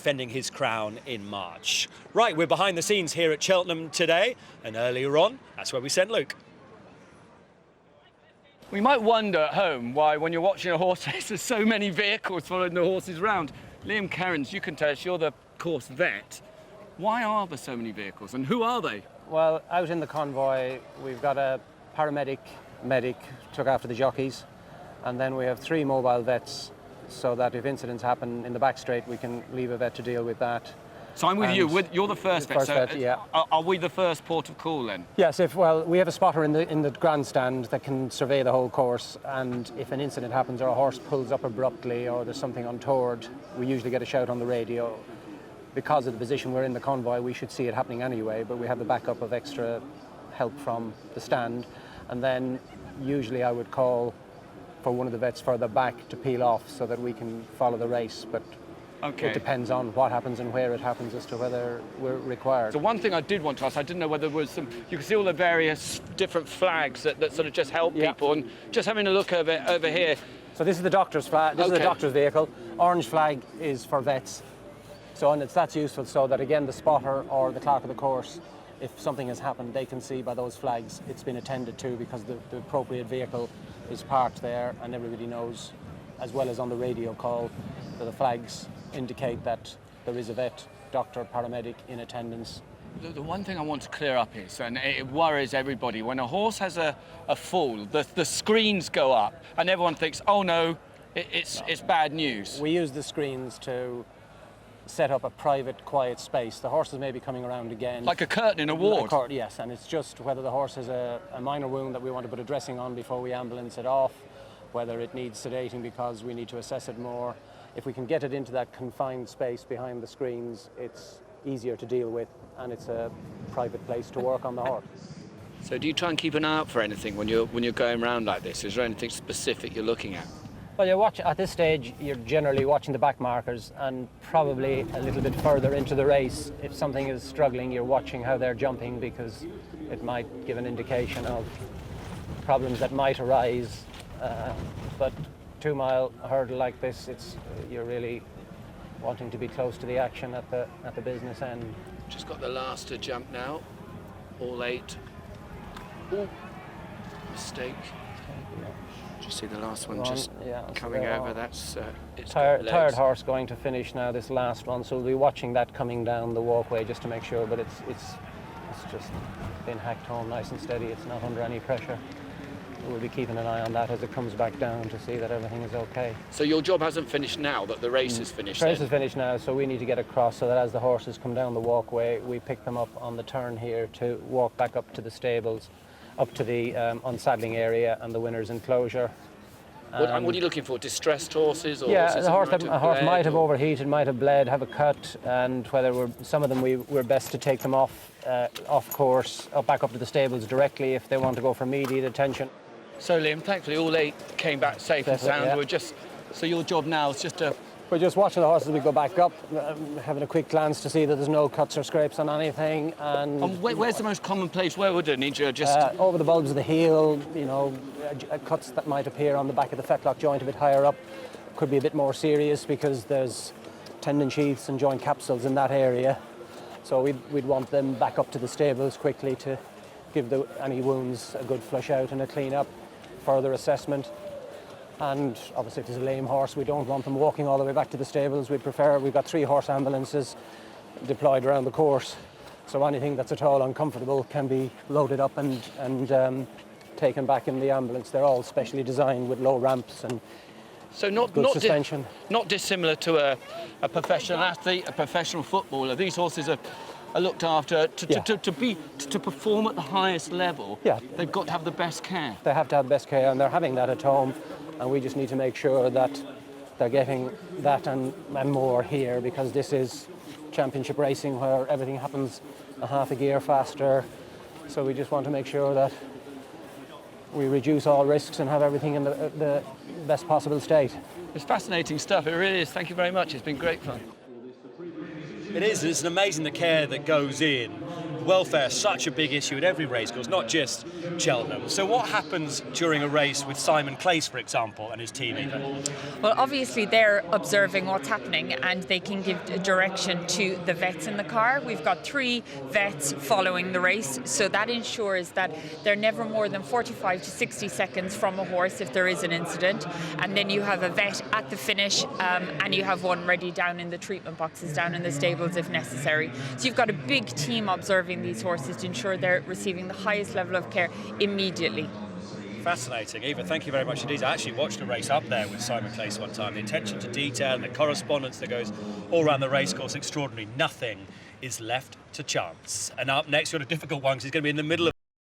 defending his crown in March. Right, we're behind the scenes here at Cheltenham today, and earlier on, that's where we sent Luke. We might wonder at home why, when you're watching a horse race, there's so many vehicles following the horses around. Liam Kerins, you can tell us, you're the course vet. Why are there so many vehicles, and who are they? Well, out in the convoy, we've got a paramedic, medic, took after the jockeys, and then we have 3 mobile vets, so that if incidents happen in the back straight, we can leave a vet to deal with that. So I'm with you. You're the first vet. Vet, yeah. Are we the first port of call then? Yes. We have a spotter in the grandstand that can survey the whole course, and if an incident happens or a horse pulls up abruptly or there's something untoward, we usually get a shout on the radio. Because of the position we're in the convoy, we should see it happening anyway, but we have the backup of extra help from the stand, and then usually I would call for one of the vets further back to peel off so that we can follow the race. But it depends on what happens and where it happens as to whether we're required. So one thing I did want to ask, I didn't know whether there was some, you can see all the various different flags that sort of just help people, and just having a look over here. So this is the doctor's flag, this is the doctor's vehicle. Orange flag is for vets. So and that's useful so that again the spotter or the clerk of the course, if something has happened, they can see by those flags it's been attended to because the appropriate vehicle is parked there, and everybody knows, as well as on the radio call, that the flags indicate that there is a vet, doctor, paramedic in attendance. The one thing I want to clear up is, and it worries everybody, when a horse has a fall, the screens go up and everyone thinks, oh no, it's bad news. We use the screens to set up a private, quiet space. The horses may be coming around again. Like a curtain in a ward? Yes, and it's just whether the horse has a minor wound that we want to put a dressing on before we ambulance it off, whether it needs sedating because we need to assess it more. If we can get it into that confined space behind the screens, it's easier to deal with, and it's a private place to work on the horse. So do you try and keep an eye out for anything when you're going around like this? Is there anything specific you're looking at? Well, at this stage, you're generally watching the back markers, and probably a little bit further into the race, if something is struggling, you're watching how they're jumping because it might give an indication of problems that might arise. But 2-mile hurdle like this, you're really wanting to be close to the action at the business end. Just got the last to jump now. All 8. Ooh, mistake. Did you see the last one coming over? That's it's tired horse going to finish now, this last one, so we'll be watching that coming down the walkway just to make sure, but it's just been hacked home nice and steady. It's not under any pressure. We'll be keeping an eye on that as it comes back down to see that everything is okay. So your job hasn't finished now, that the race is finished? The race is finished now, so we need to get across so that as the horses come down the walkway, we pick them up on the turn here to walk back up to the stables, up to the unsaddling area and the winner's enclosure. What are you looking for? Distressed horses? Or yeah, a horse might have overheated, might have bled, have a cut, and some of them we're best to take them off course, back up to the stables directly if they want to go for immediate attention. So Liam, thankfully all 8 came back safe and sound. Yeah. So your job now is just to... We're just watching the horses as we go back up, having a quick glance to see that there's no cuts or scrapes on anything. And where's the most common place? Where would an injury just... over the bulbs of the heel, cuts that might appear on the back of the fetlock joint a bit higher up. Could be a bit more serious because there's tendon sheaths and joint capsules in that area. So we'd want them back up to the stables quickly to give any wounds a good flush out and a clean up, further assessment. And obviously if there's a lame horse, we don't want them walking all the way back to the stables. We've got 3 horse ambulances deployed around the course. So anything that's at all uncomfortable can be loaded up and taken back in the ambulance. They're all specially designed with low ramps and good suspension. Not dissimilar to a professional athlete, a professional footballer. These horses are looked after to perform at the highest level. Yeah. They've got to have the best care. They have to have the best care, and they're having that at home. And we just need to make sure that they're getting that and more here, because this is championship racing where everything happens a half a gear faster. So we just want to make sure that we reduce all risks and have everything in the best possible state. It's fascinating stuff, it really is. Thank you very much, it's been great fun. It is, it's amazing the care that goes in. welfare is such a big issue at every racecourse, not just Cheltenham. So what happens during a race with Simon Clace, for example, and his team even? Well, obviously they're observing what's happening and they can give direction to the vets in the car. We've got 3 vets following the race, so that ensures that they're never more than 45 to 60 seconds from a horse if there is an incident. And then you have a vet at the finish, and you have one ready down in the treatment boxes, down in the stables if necessary. So you've got a big team observing these horses to ensure they're receiving the highest level of care immediately. Fascinating. Eva, thank you very much indeed. I actually watched a race up there with Simon Clace one time. The attention to detail and the correspondence that goes all around the racecourse, extraordinary. Nothing is left to chance. And up next, we've got a difficult one because he's going to be in the middle of